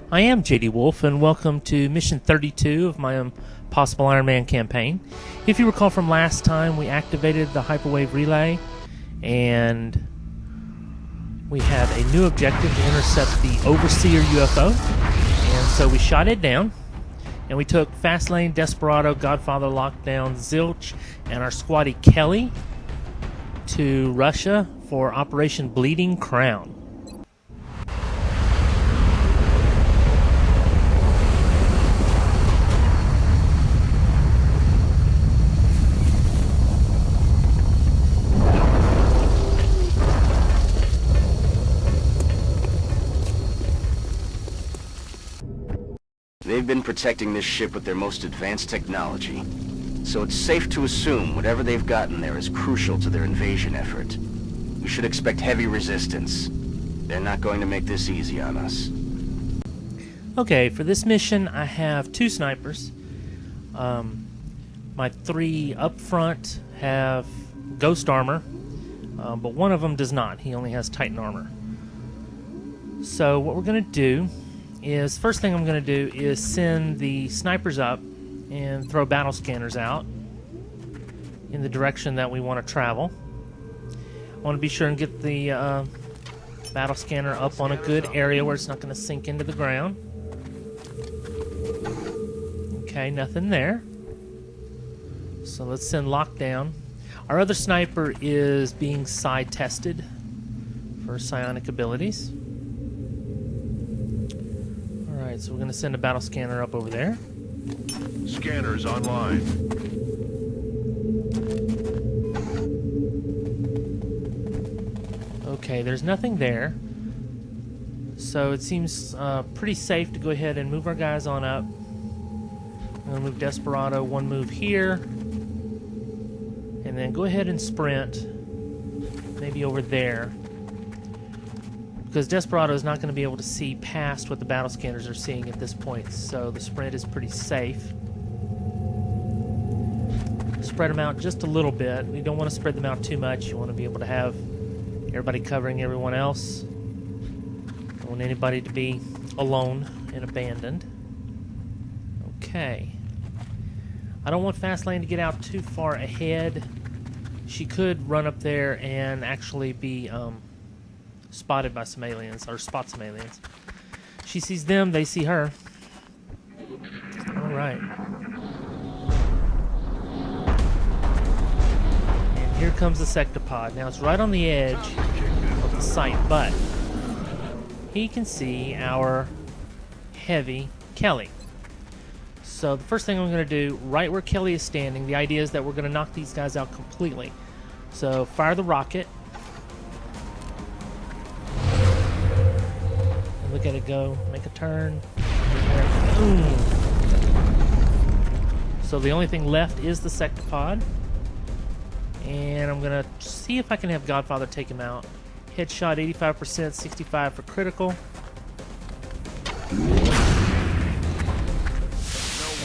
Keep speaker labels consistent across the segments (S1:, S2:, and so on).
S1: I am JDWolf, and welcome to Mission 32 of my possible Ironman campaign. If you recall from last time, we activated the hyperwave relay, and we have a new objective to intercept the Overseer UFO. And so we shot it down, and we took Fastlane, Desperado, Godfather, Lockdown, Zilch, and our squatty Kelly to Russia for Operation Bleeding Crown.
S2: They've been protecting this ship with their most advanced technology, so it's safe to assume whatever they've gotten there is crucial to their invasion effort. We should expect heavy resistance. They're not going to make this easy on us.
S1: Okay, for this mission I have 2 snipers. My 3 up front have ghost armor, but one of them does not. He only has Titan armor. So what we're going to do is, first thing I'm going to do is send the snipers up and throw battle scanners out in the direction that we want to travel. I want to be sure and get the battle scanner up on a good area where it's not going to sink into the ground. Okay, nothing there. So let's send lockdown. Our other sniper is being side tested for psionic abilities. Alright, so we're going to send a battle scanner up over there.
S3: Scanners online.
S1: Okay, there's nothing there. So it seems pretty safe to go ahead and move our guys on up. I'm going to move Desperado 1 move here. And then go ahead and sprint. Maybe over there. Because Desperado is not going to be able to see past what the battle scanners are seeing at this point, so the sprint is pretty safe. Spread them out just a little bit. We don't want to spread them out too much. You want to be able to have everybody covering everyone else. Don't want anybody to be alone and abandoned. Okay. I don't want Fastlane to get out too far ahead. She could run up there and actually be spotted by some aliens, or spot some aliens. She sees them, they see her. Alright. And here comes the sectopod. Now it's right on the edge of the site, but he can see our heavy Kelly. So the first thing I'm going to do, right where Kelly is standing, the idea is that we're going to knock these guys out completely. So fire the rocket. Look at it go. Make a turn. Boom. So the only thing left is the sectopod. And I'm going to see if I can have Godfather take him out. Headshot 85%, 65 for critical.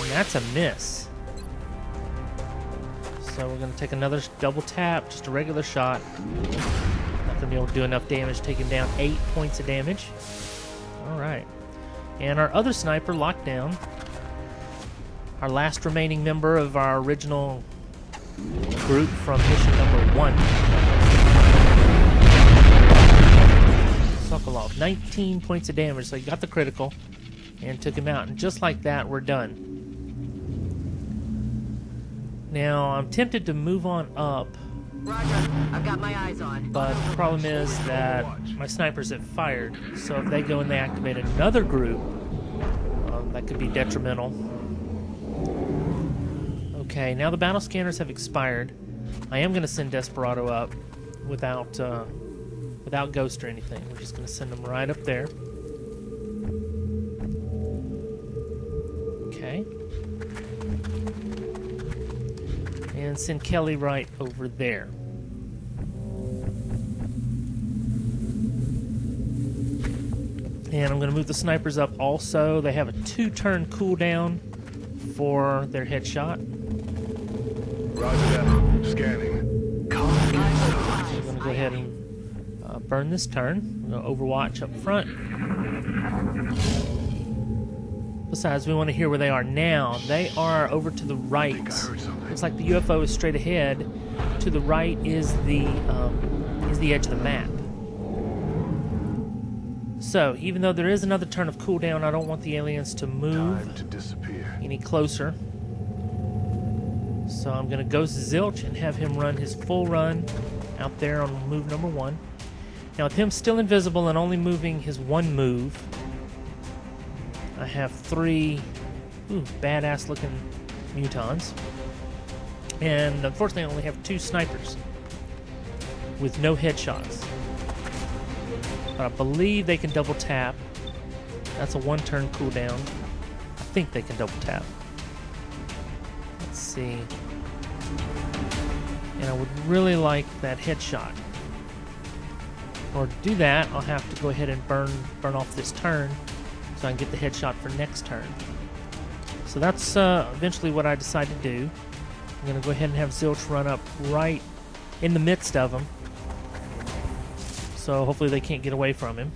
S1: And that's a miss. So we're going to take another double tap, just a regular shot. Not going to be able to do enough damage to take him down. 8 points of damage. Alright. And our other sniper, Lockdown, our last remaining member of our original group from mission number 1. Sokolov, 19 points of damage, so he got the critical and took him out. And just like that, we're done. Now, I'm tempted to move on up.
S4: Roger, I've got my eyes on.
S1: But the problem is that my snipers have fired, so if they go and they activate another group, that could be detrimental. Okay, now the battle scanners have expired. I am going to send Desperado up without Ghost or anything. We're just going to send them right up there. Okay. And send Kelly right over there. And I'm going to move the snipers up also. They have a 2-turn cooldown for their headshot.
S3: Roger that. Scanning.
S1: I'm going to go ahead and burn this turn. I'm going to overwatch up front. Besides, we want to hear where they are now. They are over to the right.
S3: I heard something.
S1: Looks like the UFO is straight ahead. To the right is the edge of the map. So, even though there is another turn of cooldown, I don't want the aliens to move
S3: Time to disappear.
S1: any closer. So I'm going to ghost Zilch and have him run his full run out there on move number 1. Now, with him still invisible and only moving his one move, I have 3 badass looking mutons. And unfortunately, I only have 2 snipers with no headshots. But I believe they can double tap. That's a 1-turn cooldown. I think they can double tap. Let's see. And I would really like that headshot. Or to do that, I'll have to go ahead and burn off this turn so I can get the headshot for next turn. So that's eventually what I decide to do. I'm going to go ahead and have Zilch run up right in the midst of them. So hopefully they can't get away from him.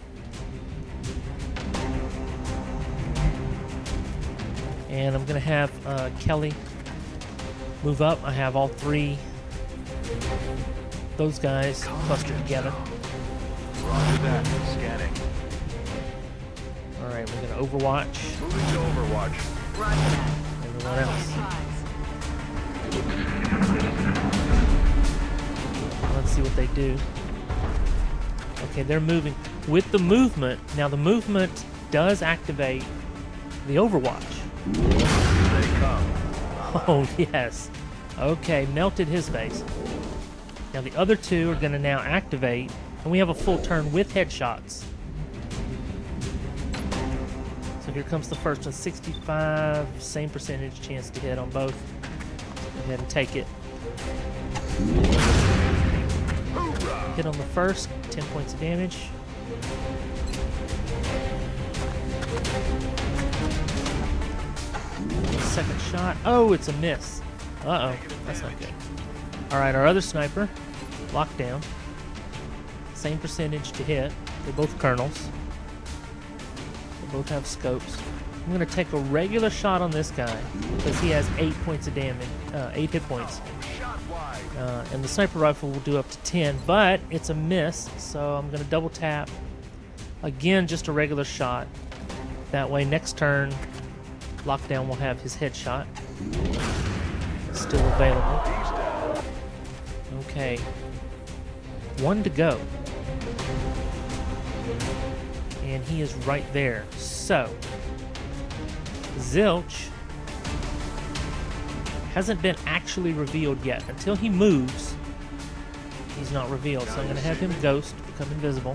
S1: And I'm going to have Kelly move up. I have all 3 those guys clustered together.
S3: Roger that. Scanning.
S1: Alright, we're going to overwatch
S3: Moving to Overwatch.
S4: Roger that.
S1: everyone else. Let's see what they do. Okay, they're moving. With the movement, now the movement does activate the overwatch.
S3: Here they come.
S1: Oh, yes. Okay, melted his face. Now the other 2 are going to now activate, and we have a full turn with headshots. So here comes the first one, 65, same percentage chance to hit on both. Go ahead and take it.
S3: Hoorah!
S1: Hit on the first, 10 points of damage. Second shot. Oh, it's a miss. Uh-oh. That's not good. Alright, our other sniper. Locked down. Same percentage to hit. They're both colonels. They both have scopes. I'm going to take a regular shot on this guy because he has 8 points of damage. 8 hit points.
S3: Shot wide.
S1: And the sniper rifle will do up to 10, but it's a miss, so I'm going to double tap. Again, just a regular shot. That way, next turn, Lockdown will have his headshot. Still available. Okay. 1 to go. And he is right there. So, Zilch hasn't been actually revealed yet. Until he moves, he's not revealed. So I'm going to have him ghost, become invisible.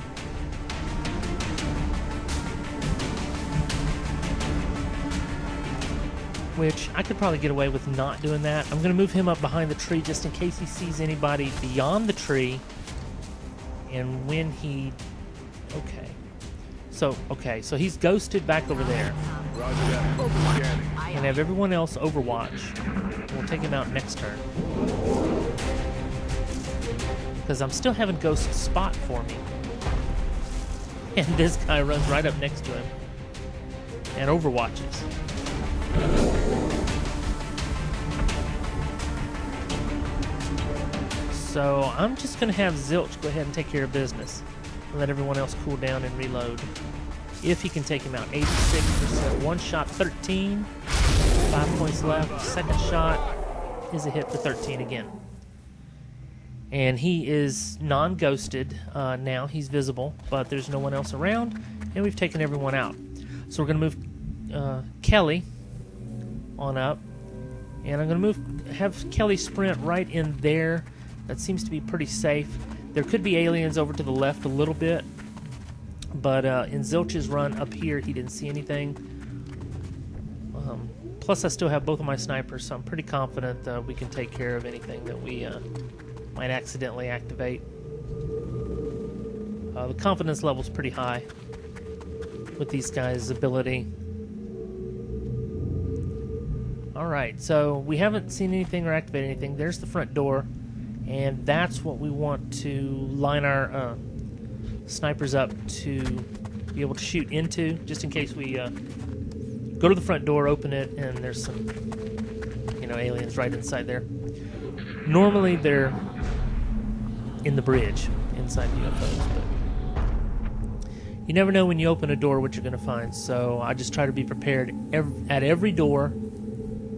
S1: Which I could probably get away with not doing that. I'm going to move him up behind the tree just in case he sees anybody beyond the tree. And when he... Okay, so he's ghosted back over there.
S3: Roger that. Scanning.
S1: And have everyone else overwatch. We'll take him out next turn. Because I'm still having Ghost spot for me. And this guy runs right up next to him. And overwatches. So I'm just going to have Zilch go ahead and take care of business. And let everyone else cool down and reload. If he can take him out. 86%. 1 shot, 13. 5 points left. Second shot is a hit for 13 again. And he is non-ghosted now. He's visible, but there's no one else around. And we've taken everyone out. So we're going to move Kelly on up. And I'm going to have Kelly sprint right in there. That seems to be pretty safe. There could be aliens over to the left a little bit. But in Zilch's run up here, he didn't see anything. Plus, I still have both of my snipers, so I'm pretty confident we can take care of anything that we might accidentally activate. The confidence level's pretty high with these guys' ability. Alright, so we haven't seen anything or activated anything. There's the front door, and that's what we want to line our snipers up to be able to shoot into, just in case we go to the front door, open it, and there's some, aliens right inside there. Normally they're in the bridge inside UFOs, but you never know when you open a door what you're going to find. So I just try to be prepared at every door,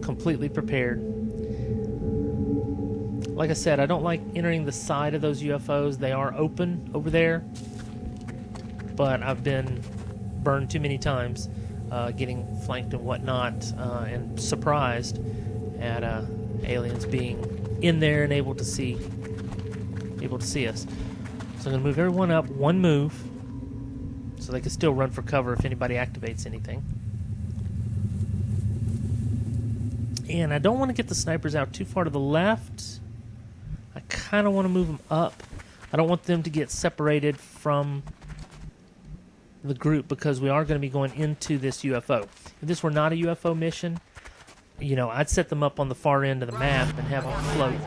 S1: completely prepared. Like I said, I don't like entering the side of those UFOs. They are open over there, but I've been burned too many times, getting flanked and whatnot, and surprised at aliens being in there and able to see us. So I'm going to move everyone up one move, so they can still run for cover if anybody activates anything. And I don't want to get the snipers out too far to the left. I kind of want to move them up. I don't want them to get separated from the group because we are going to be going into this UFO. If this were not a UFO mission, I'd set them up on the far end of the map and have them float.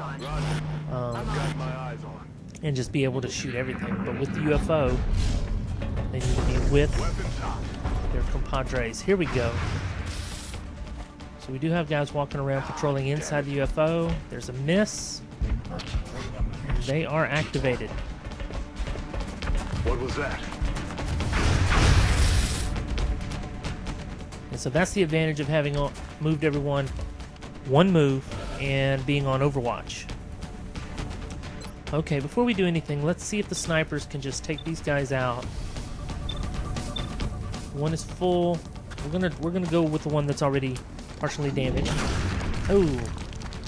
S1: And just be able to shoot everything. But with the UFO, they need to be with their compadres. Here we go. So we do have guys walking around patrolling inside the UFO. There's a miss. And they are activated.
S3: What was that?
S1: And so that's the advantage of having moved everyone one move and being on Overwatch. Okay, before we do anything, let's see if the snipers can just take these guys out. One is full. We're gonna go with the one that's already partially damaged. Oh,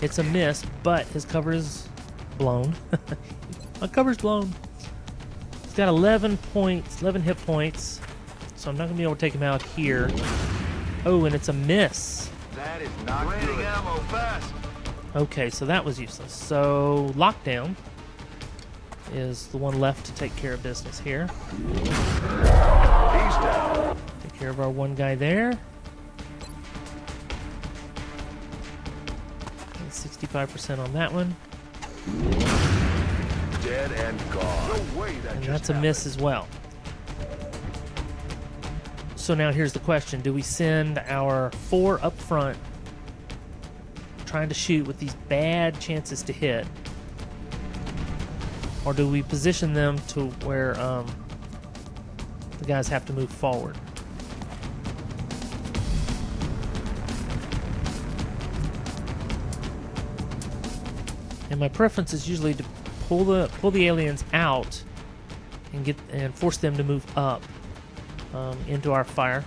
S1: it's a miss, but his cover is blown. My cover's blown. He's got 11 hit points, so I'm not gonna be able to take him out here. Oh, and it's a miss.
S3: That is not good. Ammo fast.
S1: Okay, so that was useless. So lockdown is the one left to take care of business here.
S3: He's down.
S1: Take care of our one guy there. 65% on that one.
S3: Dead and gone. No way that
S1: And
S3: just
S1: that's a
S3: happened.
S1: miss as well. So now here's the question. Do we send our 4 up front trying to shoot with these bad chances to hit? Or do we position them to where the guys have to move forward? And my preference is usually to pull the aliens out and force them to move up into our fire.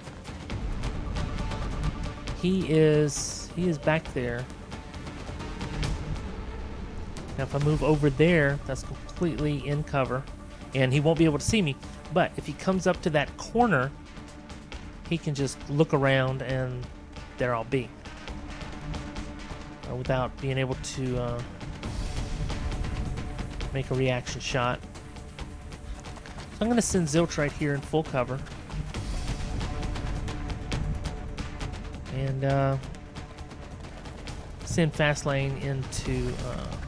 S1: He is back there. Now if I move over there, that's completely in cover, and he won't be able to see me. But if he comes up to that corner, he can just look around, and there I'll be, without being able to make a reaction shot. So I'm going to send Zilch right here in full cover. And send Fastlane into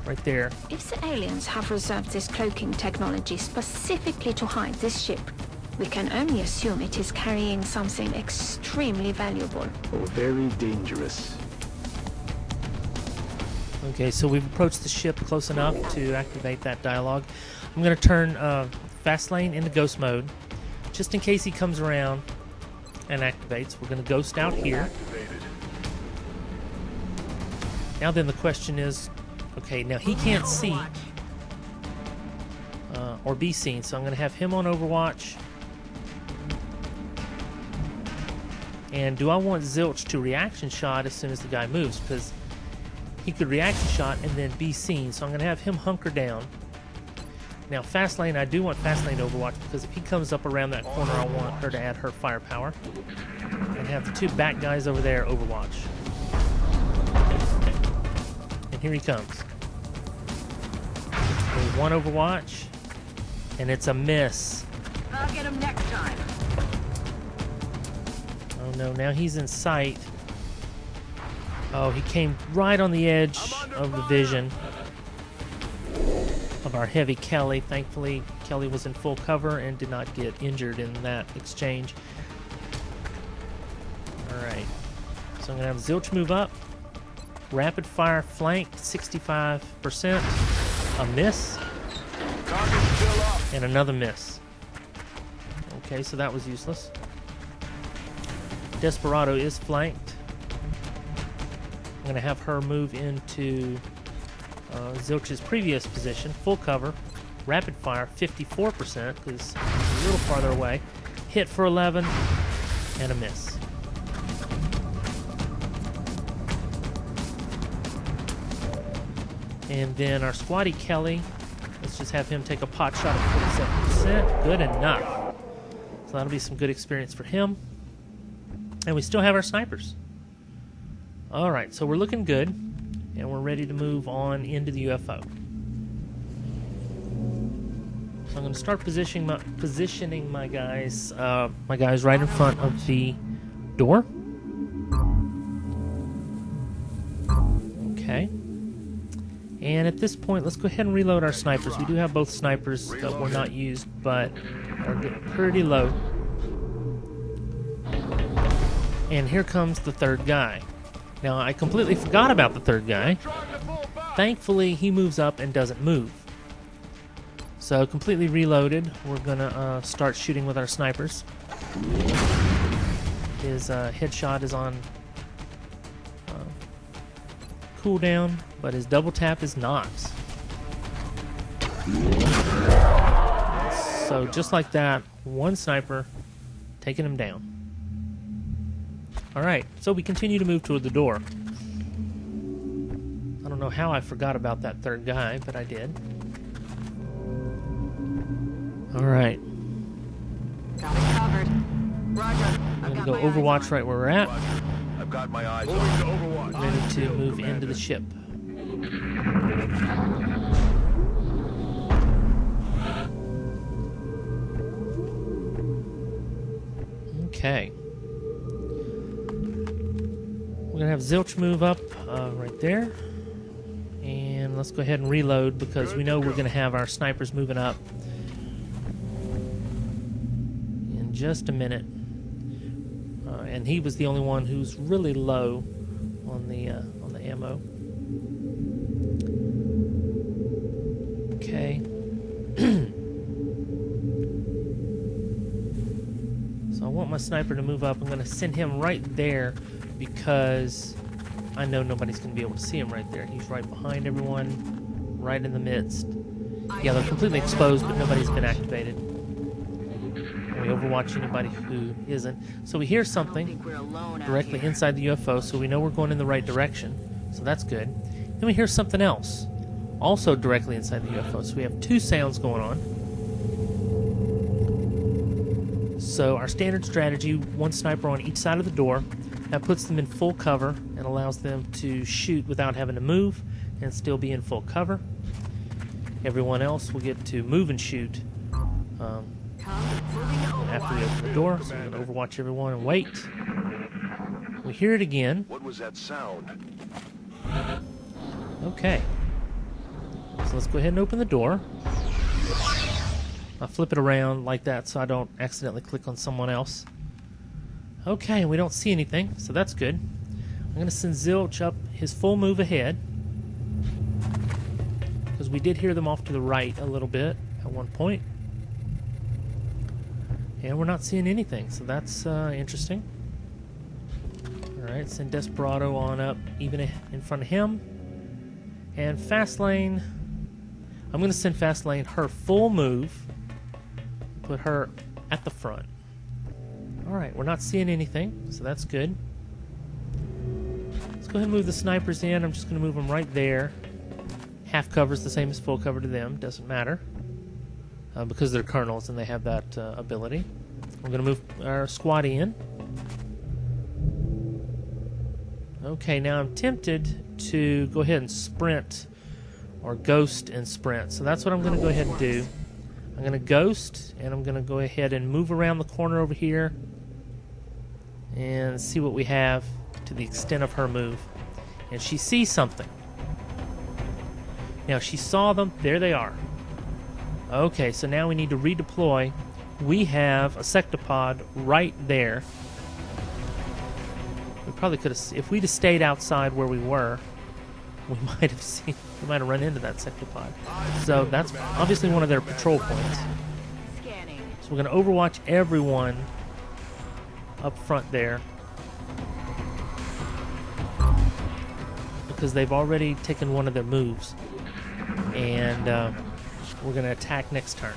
S1: right there.
S5: If the aliens have reserved this cloaking technology specifically to hide this ship, we can only assume it is carrying something extremely valuable.
S2: Oh, very dangerous.
S1: Okay, so we've approached the ship close enough to activate that dialogue. I'm going to turn Fastlane into ghost mode, just in case he comes around and activates. We're going to ghost out here.
S3: Activated.
S1: Now then the question is, okay, now he can't see or be seen, so I'm going to have him on Overwatch. And do I want Zilch to reaction shot as soon as the guy moves? Because he could reaction shot and then be seen, so I'm going to have him hunker down. Now Fastlane, I do want Fastlane to Overwatch, because if he comes up around that corner, I want her to add her firepower. And have the 2 back guys over there Overwatch. And here he comes. There's 1 Overwatch, and it's a miss.
S4: I'll get him next time.
S1: Oh no, now he's in sight. Oh, he came right on the edge of the vision of our heavy Kelly. Thankfully, Kelly was in full cover and did not get injured in that exchange. Alright. So I'm going to have Zilch move up. Rapid fire flank, 65%. A miss.
S3: Target's still up.
S1: And another miss. Okay, so that was useless. Desperado is flanked. I'm going to have her move into Zilch's previous position. Full cover. Rapid fire, 54%, because he's a little farther away. Hit for 11, and a miss. And then our squatty Kelly, let's just have him take a pot shot at 47%. Good enough. So that'll be some good experience for him. And we still have our snipers. Alright, so we're looking good. And we're ready to move on into the UFO. So I'm going to start positioning my guys right in front of the door. Okay. And at this point, let's go ahead and reload our snipers. We do have both snipers that were not used, but are getting pretty low. And here comes the third guy. Now, I completely forgot about the third guy. Thankfully, he moves up and doesn't move. So, completely reloaded. We're going to start shooting with our snipers. His headshot is on cooldown, but his double tap is not. So, just like that, one sniper taking him down. Alright, so we continue to move toward the door. I don't know how I forgot about that third guy, but I did. Alright.
S4: Got it covered. Roger.
S1: I'm going to go Overwatch right where we're at.
S3: I've got my eyes on Overwatch.
S1: Ready to move into the ship. Okay. We're going to have Zilch move up right there. And let's go ahead and reload because we know we're going to have our snipers moving up in just a minute. And he was the only one who's really low on the ammo. Okay. So I want my sniper to move up. I'm going to send him right there because I know nobody's going to be able to see him right there. He's right behind everyone, right in the midst. Yeah, they're completely exposed, but nobody's been activated. And we overwatch anybody who isn't. So we hear something directly inside the UFO, so we know we're going in the right direction. So that's good. Then we hear something else, also directly inside the UFO. So we have two sounds going on. So our standard strategy, one sniper on each side of the door. That puts them in full cover and allows them to shoot without having to move and still be in full cover. Everyone else will get to move and shoot after we open the door. So we're going to overwatch everyone and wait. We hear it again.
S3: What was that sound?
S1: Okay. So let's go ahead and open the door. I'll flip it around like that so I don't accidentally click on someone else. Okay, we don't see anything, so that's good. I'm going to send Zilch up his full move ahead, because we did hear them off to the right a little bit at one point. And we're not seeing anything, so that's interesting. Alright, send Desperado on up even in front of him. And Fastlane, I'm going to send Fastlane her full move, put her at the front. Alright, we're not seeing anything, so that's good. Let's go ahead and move the snipers in. I'm just going to move them right there. Half cover is the same as full cover to them, doesn't matter. Because they're colonels and they have that ability. We're going to move our squatty in. Okay, now I'm tempted to go ahead and sprint or ghost and sprint. So that's what I'm going to go ahead and do. I'm going to ghost and I'm going to go ahead and move around the corner over here and see what we have to the extent of her move. And she sees something. Now she saw them. There they are. Okay, so now we need to redeploy. We have a sectopod right there. We probably could have, if we'd have stayed outside where we were, we might have run into that sectopod. So that's obviously one of their patrol points.
S4: Scanning.
S1: So we're going to overwatch everyone up front there, because they've already taken one of their moves, and we're going to attack next turn.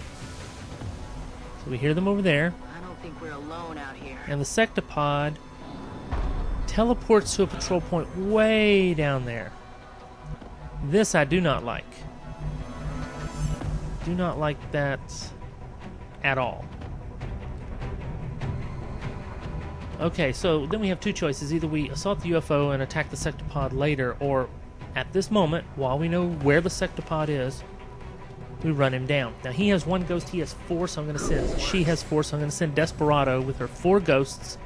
S1: So we hear them over there,
S4: I don't think we're alone out here.
S1: and the sectopod teleports to a patrol point way down there. This I do not like. Do not like that at all. Okay, so then we have two choices. Either we assault the UFO and attack the sectopod later, or at this moment, while we know where the sectopod is, we run him down. Now he has one ghost, he has four, so I'm going to send, she has four, so I'm going to send Desperado with her four ghosts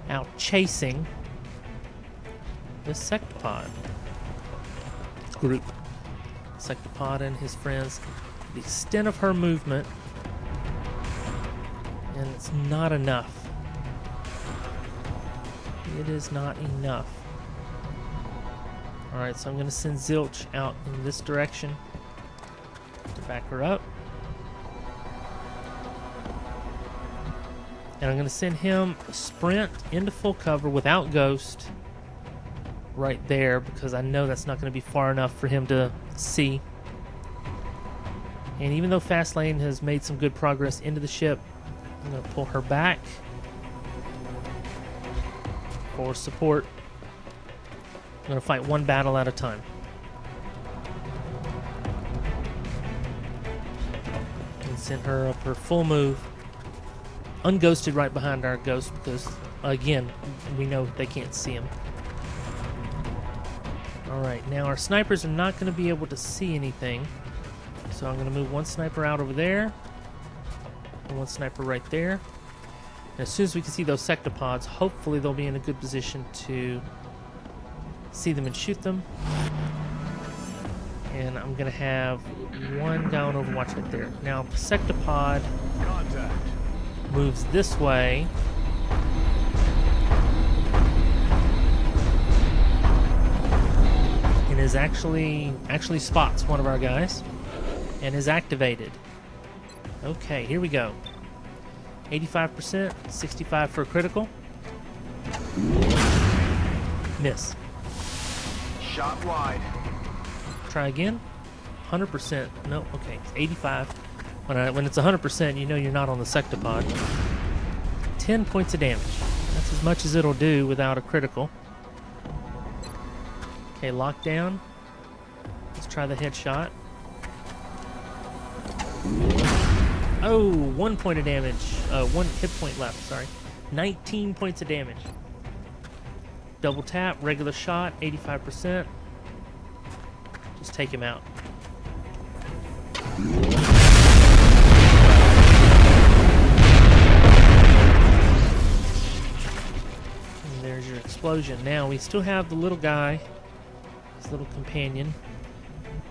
S1: out chasing this sectopod group. Sectopod and his friends, the extent of her movement, and it's not enough. It is not enough. Alright, so I'm going to send Zilch out in this direction to back her up. And I'm going to send him sprint into full cover without Ghost right there, because I know that's not going to be far enough for him to see. And even though Fastlane has made some good progress into the ship, I'm going to pull her back for support. I'm going to fight one battle at a time. And send her up her full move. Unghosted right behind our ghost, because, again, we know they can't see him. Alright, now our snipers are not going to be able to see anything. So I'm going to move one sniper out over there. And one sniper right there. And as soon as we can see those sectopods, hopefully they'll be in a good position to see them and shoot them. And I'm going to have one guy on Overwatch right there. Now, the sectopod
S3: Contact.
S1: moves this way. And is actually spots one of our guys. And is activated. Okay, here we go. 85%, 65 for a critical. Miss.
S3: Shot wide.
S1: Try again. 100%. No, okay, it's 85. When it's 100%, you know you're not on the sectopod. 10 points of damage. That's as much as it'll do without a critical. Okay, lockdown. Let's try the headshot. Oh, 1 point of damage. 1 hit point left, sorry. 19 points of damage. Double tap, regular shot, 85%. Just take him out. And there's your explosion. Now, we still have the little guy, his little companion,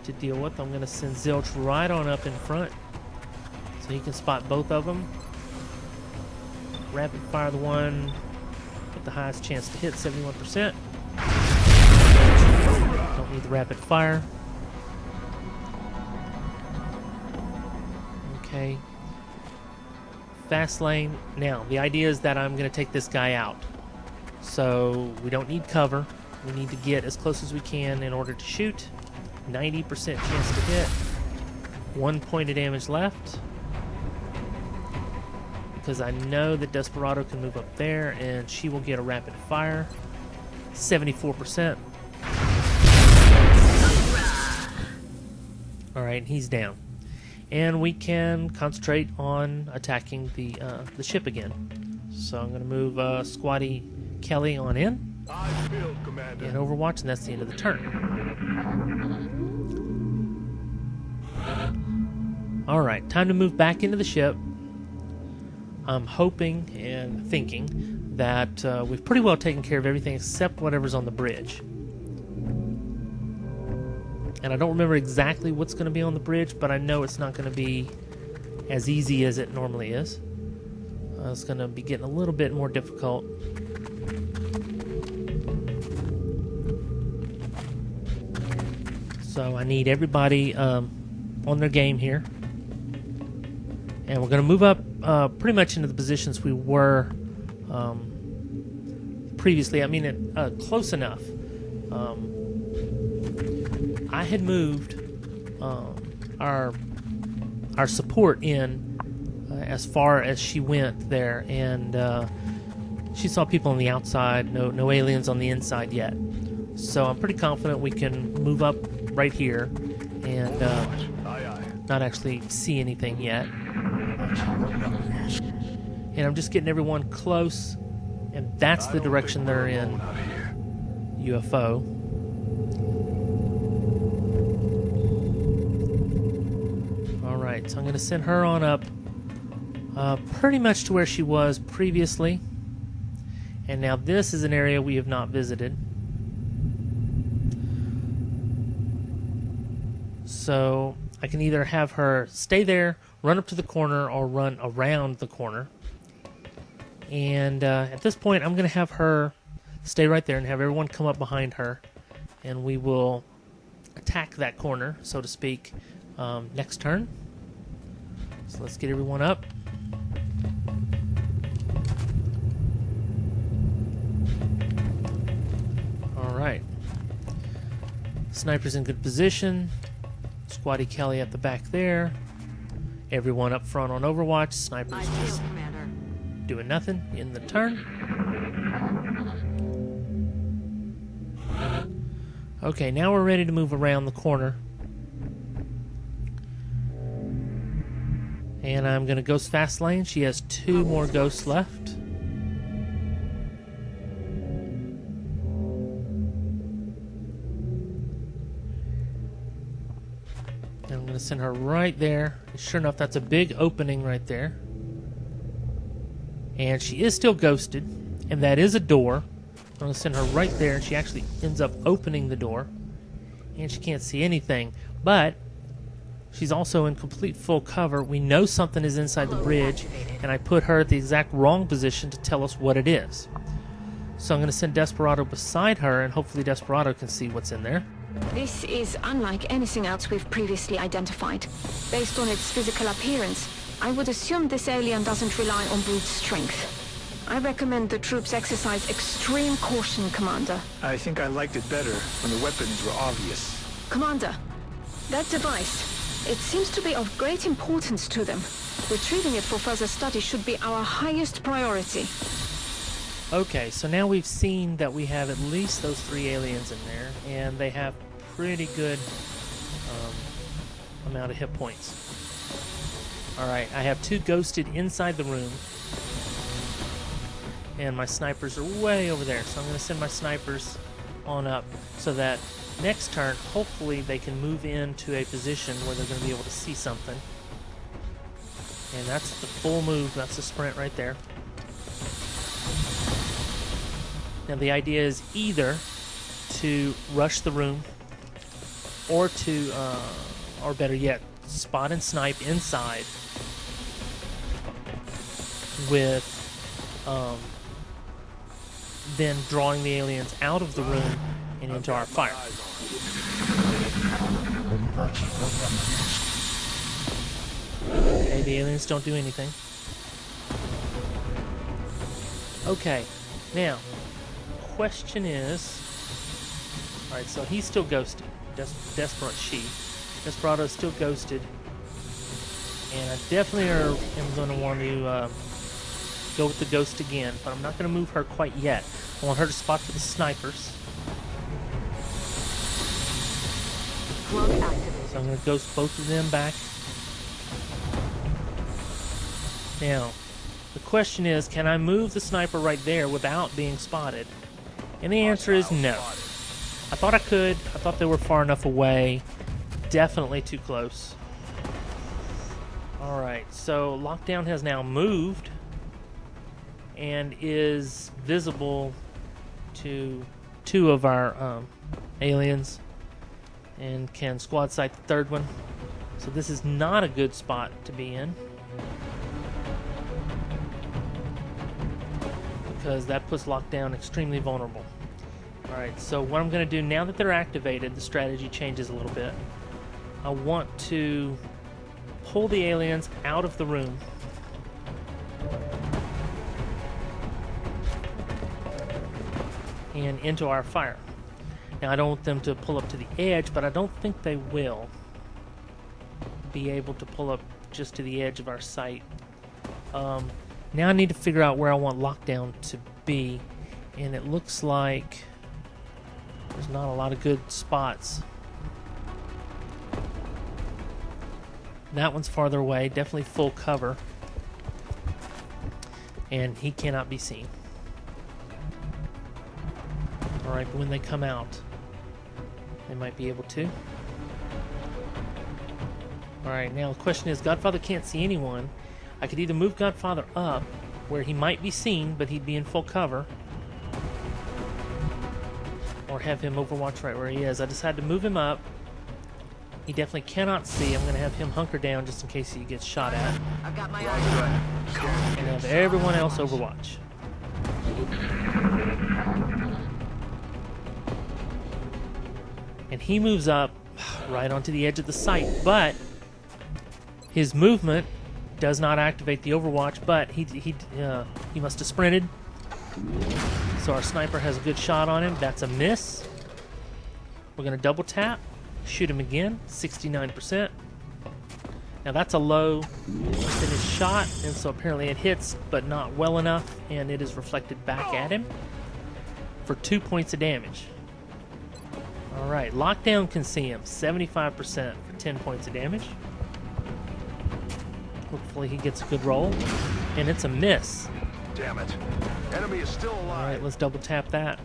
S1: to deal with. I'm going to send Zilch right on up in front, so he can spot both of them. Rapid fire the one with the highest chance to hit, 71%. Don't need the rapid fire. Okay. Fast lane. Now, the idea is that I'm going to take this guy out. So, we don't need cover. We need to get as close as we can in order to shoot. 90% chance to hit. 1 point of damage left. Because I know that Desperado can move up there, and she will get a rapid fire. 74%. Alright, he's down. And we can concentrate on attacking the ship again. So I'm going to move Squatty Kelly on in.
S3: Eyes peeled, Commander.
S1: And Overwatch, and that's the end of the turn. Alright, time to move back into the ship. I'm hoping and thinking that we've pretty well taken care of everything except whatever's on the bridge. And I don't remember exactly what's going to be on the bridge, but I know it's not going to be as easy as it normally is. It's going to be getting a little bit more difficult. So I need everybody on their game here. And we're going to move up pretty much into the positions we were previously. I mean, close enough. I had moved our support in as far as she went there, and she saw people on the outside, no aliens on the inside yet. So I'm pretty confident we can move up right here and not actually see anything yet. And I'm just getting everyone close, and that's the direction they're in. UFO. Alright, so I'm going to send her on up pretty much to where she was previously. And now this is an area we have not visited. So I can either have her stay there, run up to the corner, or run around the corner. And at this point, I'm going to have her stay right there and have everyone come up behind her. And we will attack that corner, so to speak, next turn. So let's get everyone up. Alright. Sniper's in good position. Squatty Kelly at the back there. Everyone up front on Overwatch. Sniper's just doing nothing in the turn. Okay, now we're ready to move around the corner. And I'm going to ghost fast lane. She has 2 more ghosts left. And I'm going to send her right there. Sure enough, that's a big opening right there. And she is still ghosted. And that is a door. I'm going to send her right there. And she actually ends up opening the door. And she can't see anything. But she's also in complete full cover. We know something is inside the bridge. And I put her at the exact wrong position to tell us what it is. So I'm going to send Desperado beside her. And hopefully Desperado can see what's in there.
S5: This is unlike anything else we've previously identified. Based on its physical appearance, I would assume this alien doesn't rely on brute strength. I recommend the troops exercise extreme caution, Commander.
S3: I think I liked it better when the weapons were obvious.
S5: Commander, that device, it seems to be of great importance to them. Retrieving it for further study should be our highest priority.
S1: Okay, so now we've seen that we have at least those 3 aliens in there, and they have pretty good amount of hit points. Alright, I have 2 ghosted inside the room, and my snipers are way over there, so I'm going to send my snipers on up so that next turn, hopefully they can move into a position where they're going to be able to see something. And that's the full move, that's the sprint right there. Now the idea is either to rush the room, or to, or better yet, spot and snipe inside with then drawing the aliens out of the room and into our fire. Okay, the aliens don't do anything. Okay, now question is, alright, so he's still ghosted. Desperado is still ghosted. And I definitely am going to want to go with the ghost again, but I'm not going to move her quite yet. I want her to spot for the snipers. So I'm going to ghost both of them back. Now, the question is, can I move the sniper right there without being spotted? And the answer is no. I thought I could. I thought they were far enough away. Definitely too close. Alright, so Lockdown has now moved and is visible to 2 of our aliens and can squad sight the 3rd one. So this is not a good spot to be in, because that puts Lockdown extremely vulnerable. Alright, so what I'm going to do now that they're activated, the strategy changes a little bit. I want to pull the aliens out of the room. And into our fire. Now I don't want them to pull up to the edge, but I don't think they will be able to pull up just to the edge of our sight. Now I need to figure out where I want lockdown to be, and it looks like there's not a lot of good spots. That one's farther away, definitely full cover, and he cannot be seen. Alright, but when they come out, they might be able to. Alright, now the question is, Godfather can't see anyone. I could either move Godfather up, where he might be seen, but he'd be in full cover, or have him overwatch right where he is. I decided to move him up. He definitely cannot see. I'm going to have him hunker down just in case he gets shot at.
S4: I've got my eyes.
S1: And have everyone else overwatch. And he moves up right onto the edge of the site, but his movement does not activate the overwatch, but he must have sprinted. So our sniper has a good shot on him. That's a miss. We're going to double tap, shoot him again, 69%. Now that's a low finished shot, and so apparently it hits, but not well enough, and it is reflected back at him for 2 points of damage. Alright, lockdown can see him, 75% for 10 points of damage. Hopefully he gets a good roll, and it's a miss.
S3: Damn it. Enemy is still alive.
S1: Alright, let's double tap that.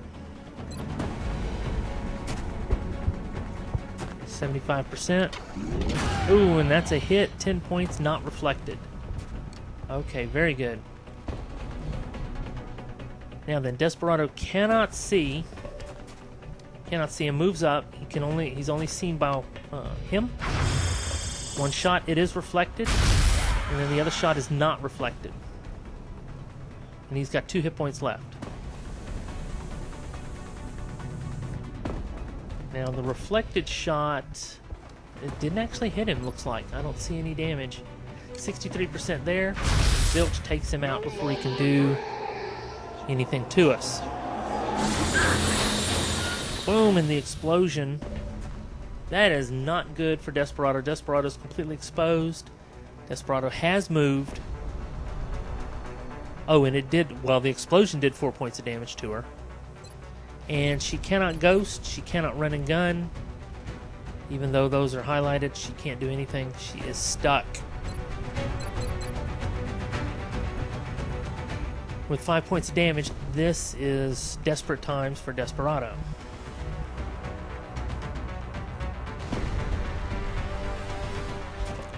S1: 75%. Ooh, and that's a hit. 10 points not reflected. Okay, very good. Now then, Desperado cannot see. Cannot see him. Moves up. He's only seen by him. One shot, it is reflected. And then the other shot is not reflected. And he's got 2 hit points left. Now the reflected shot, it didn't actually hit him, looks like. I don't see any damage. 63% there. Zilch takes him out before he can do anything to us. Boom, and the explosion. That is not good for Desperado. Desperado's completely exposed. Desperado has moved. Oh, and it did, well, the explosion did 4 points of damage to her. And she cannot ghost, she cannot run and gun. Even though those are highlighted, she can't do anything. She is stuck. With 5 points of damage, this is desperate times for Desperado.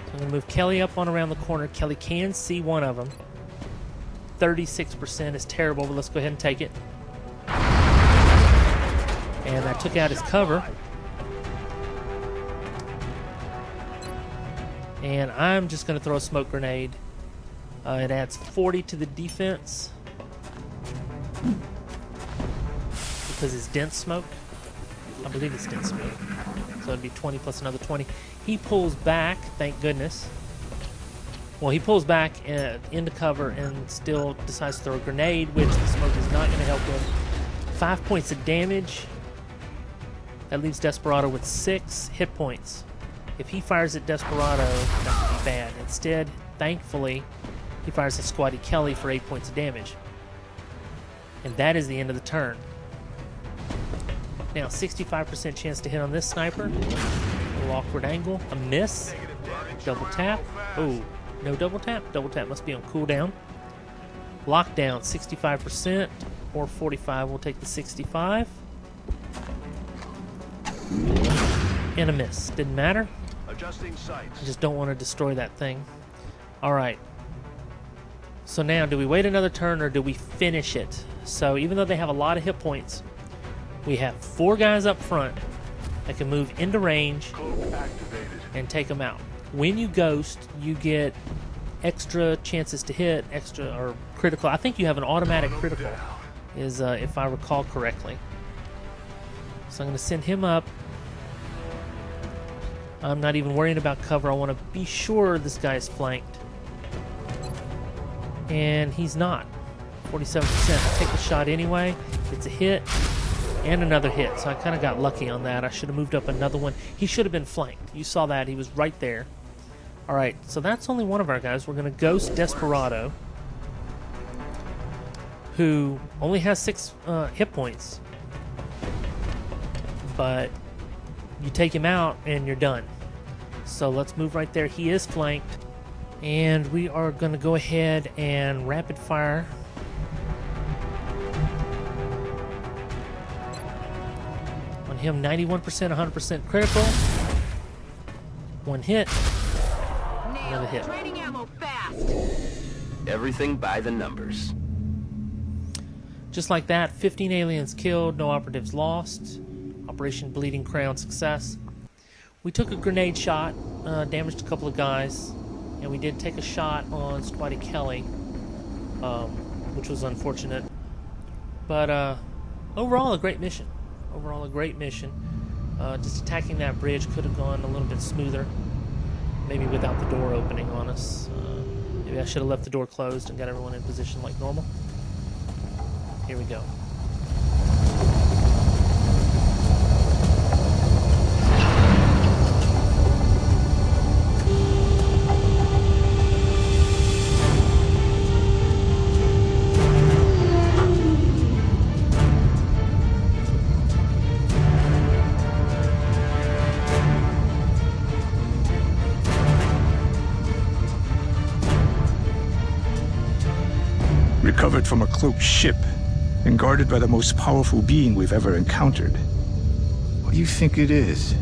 S1: So I'm going to move Kelly up on around the corner. Kelly can see one of them. 36% is terrible, but let's go ahead and take it. And I took out his cover. And I'm just going to throw a smoke grenade. It adds 40 to the defense. Because it's dense smoke. I believe it's dense smoke. So it'd be 20 plus another 20. He pulls back, thank goodness. Well, he pulls back into cover and still decides to throw a grenade, which the smoke is not going to help him. 5 points of damage. That leaves Desperado with 6 hit points. If he fires at Desperado, that would be bad. Instead, thankfully, he fires at Squatty Kelly for 8 points of damage. And that is the end of the turn. Now, 65% chance to hit on this sniper. A little awkward angle. A miss. Double tap. Oh, no double tap. Double tap must be on cooldown. Lockdown, 65% or 45. We'll take the 65. And a miss. Didn't matter.
S3: Adjusting sights.
S1: I just don't want to destroy that thing. Alright. So now, do we wait another turn or do we finish it? So even though they have a lot of hit points, we have 4 guys up front that can move into range and take them out. When you ghost, you get extra chances to hit, extra or critical. I think you have an automatic critical, is if I recall correctly. So I'm going to send him up. I'm not even worrying about cover. I want to be sure this guy is flanked. And he's not. 47%. I take the shot anyway. It's a hit and another hit. So I kind of got lucky on that. I should have moved up another one. He should have been flanked. You saw that. He was right there. All right. So that's only one of our guys. We're going to ghost Desperado, who only has 6 hit points. But you take him out and you're done. So let's move right there. He is flanked. And we are going to go ahead and rapid fire. On him, 91%, 100% critical. One hit. Another hit.
S4: Training ammo fast.
S2: Everything by the numbers.
S1: Just like that, 15 aliens killed, no operatives lost. Operation Bleeding Crown success. We took a grenade shot, damaged a couple of guys. And we did take a shot on Squatty Kelly, which was unfortunate. But overall, a great mission. Overall, a great mission. Just attacking that bridge could have gone a little bit smoother. Maybe without the door opening on us. Maybe I should have left the door closed and got everyone in position like normal. Here we go.
S6: Recovered from a cloaked ship and guarded by the most powerful being we've ever encountered. What do you think it is?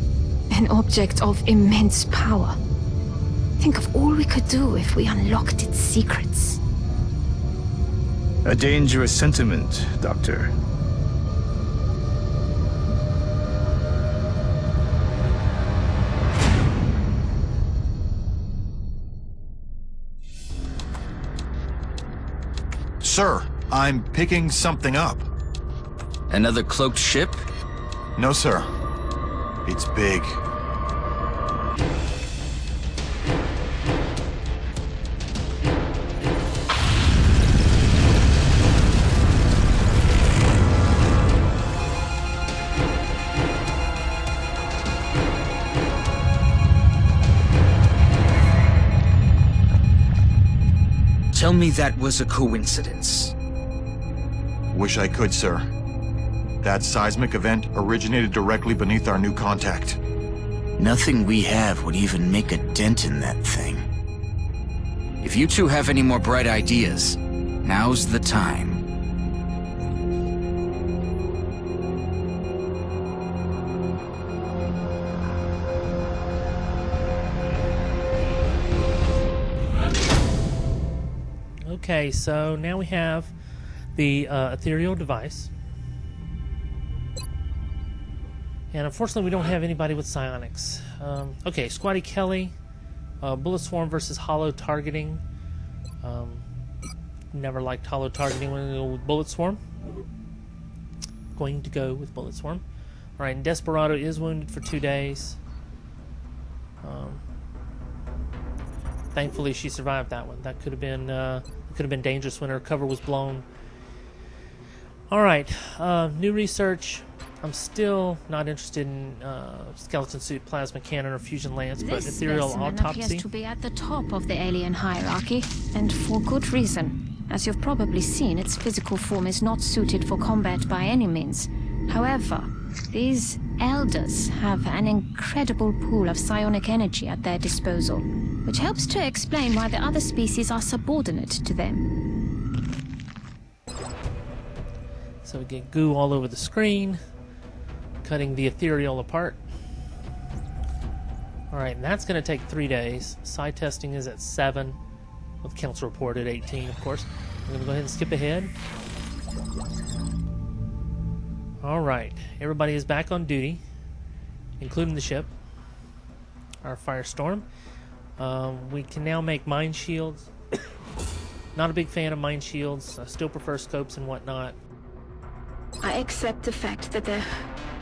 S5: An object of immense power. Think of all we could do if we unlocked its secrets.
S6: A dangerous sentiment, Doctor.
S7: Sir, I'm picking something up.
S2: Another cloaked ship?
S7: No, sir. It's big.
S8: Tell me that was a coincidence.
S7: Wish I could, sir. That seismic event originated directly beneath our new contact.
S8: Nothing we have would even make a dent in that thing. If you two have any more bright ideas, now's the time.
S1: Okay, so now we have the ethereal device. And unfortunately, we don't have anybody with psionics. Okay, Squatty Kelly, Bullet Swarm versus hollow targeting. Never liked hollow targeting when we go with Bullet Swarm. Going to go with Bullet Swarm. Alright, and Desperado is wounded for 2 days. Thankfully, she survived that one. That could have been dangerous when her cover was blown. Alright, new research. I'm still not interested in skeleton suit, plasma cannon, or fusion lance, but
S5: This
S1: ethereal
S5: specimen
S1: autopsy.
S5: appears to be at the top of the alien hierarchy, and for good reason. As you've probably seen, its physical form is not suited for combat by any means. However, these elders have an incredible pool of psionic energy at their disposal, which helps to explain why the other species are subordinate to them.
S1: So we get goo all over the screen, cutting the ethereal apart. Alright, and that's going to take 3 days. Side testing is at 7, with council report at 18, of course. I'm going to go ahead and skip ahead. Alright, everybody is back on duty, including the ship, our Firestorm. We can now make mine shields. Not a big fan of mine shields. I still prefer scopes and whatnot.
S5: I accept the fact that there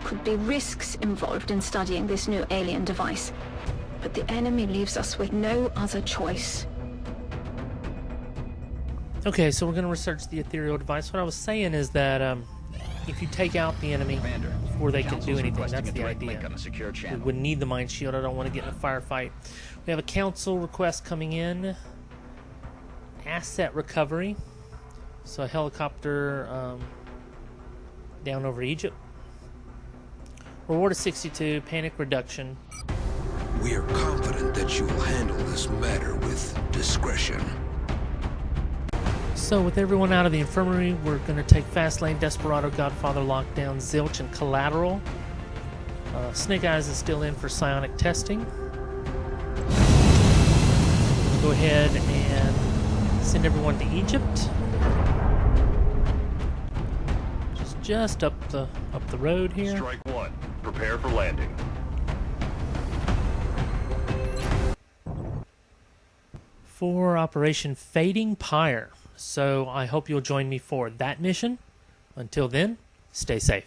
S5: could be risks involved in studying this new alien device, but the enemy leaves us with no other choice.
S1: Okay, so we're going to research the ethereal device. What I was saying is that if you take out the enemy before they can do anything, that's the idea. We wouldn't need the mind shield. I don't want to get in a firefight. We have a council request coming in. Asset recovery. So a helicopter down over Egypt. Reward of 62, panic reduction.
S9: We are confident that you will handle this matter with discretion.
S1: So with everyone out of the infirmary, we're going to take Fast Lane, Desperado, Godfather, Lockdown, Zilch, and Collateral. Snake Eyes is still in for psionic testing. Go ahead and send everyone to Egypt. Just up the road here.
S3: Strike one. Prepare for landing.
S1: For Operation Fading Pyre. So I hope you'll join me for that mission. Until then, stay safe.